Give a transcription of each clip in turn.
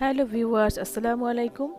Hello viewers, আসসালামু আলাইকুম।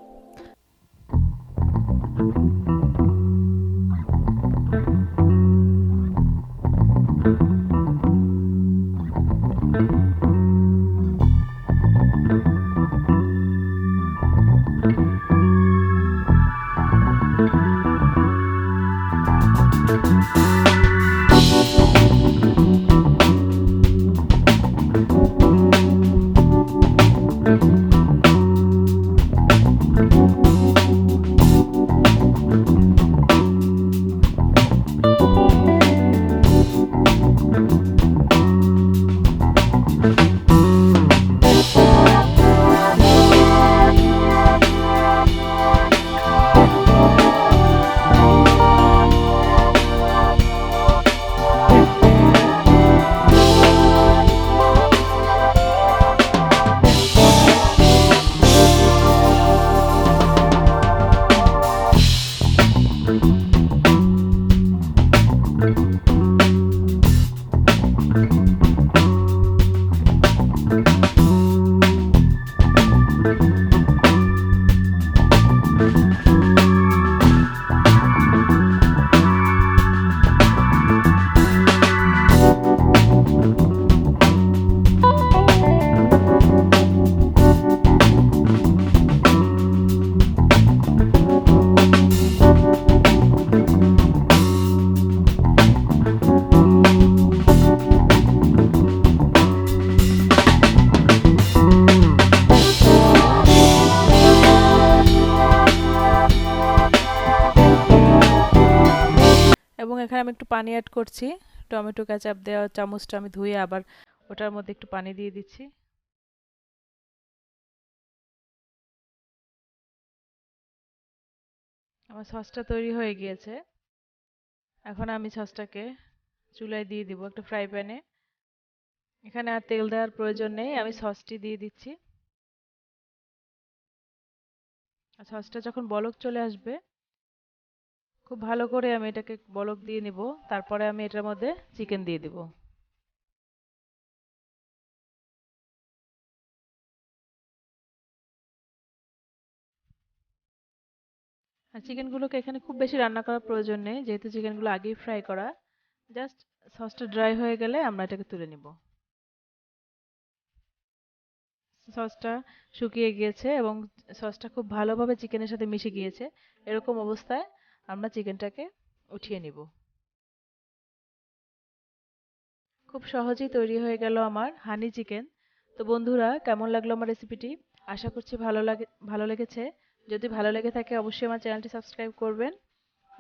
এবং এখানে আমি একটু পানি অ্যাড করছি। টমেটো কেচাপ দেওয়া চামচটা আমি ধুয়ে আবার ওটার মধ্যে একটু পানি দিয়ে দিচ্ছি। আমার সসটা তৈরি হয়ে গিয়েছে। এখন আমি সসটাকে চুলায় দিয়ে দিব একটা ফ্রাই প্যানে। এখানে আর তেল দেওয়ার প্রয়োজন নেই, আমি সসটি দিয়ে দিচ্ছি। আর সসটা যখন বলক চলে আসবে, খুব ভালো করে আমি এটাকে বলক দিয়ে নিব। তারপরে আমি এটার মধ্যে চিকেন দিয়ে দিব। আর চিকেনগুলোকে এখানে খুব বেশি রান্না করার প্রয়োজন নেই, যেহেতু চিকেনগুলো আগেই ফ্রাই করা। জাস্ট সসটা ড্রাই হয়ে গেলে আমরা এটাকে তুলে নিব। সসটা শুকিয়ে গিয়েছে এবং সসটা খুব ভালোভাবে চিকেনের সাথে মিশে গিয়েছে। এরকম অবস্থায় আমরা চিকেনটাকে উঠিয়ে নিব। খুব সহজেই তৈরি হয়ে গেল আমার হানি চিকেন। তো বন্ধুরা, কেমন লাগলো আমার রেসিপিটি? আশা করছি ভালো লেগেছে। যদি ভালো লেগে থাকে অবশ্যই আমার চ্যানেলটি সাবস্ক্রাইব করবেন।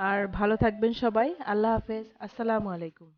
আর ভালো থাকবেন সবাই। আল্লাহ হাফেজ। আসসালামু আলাইকুম।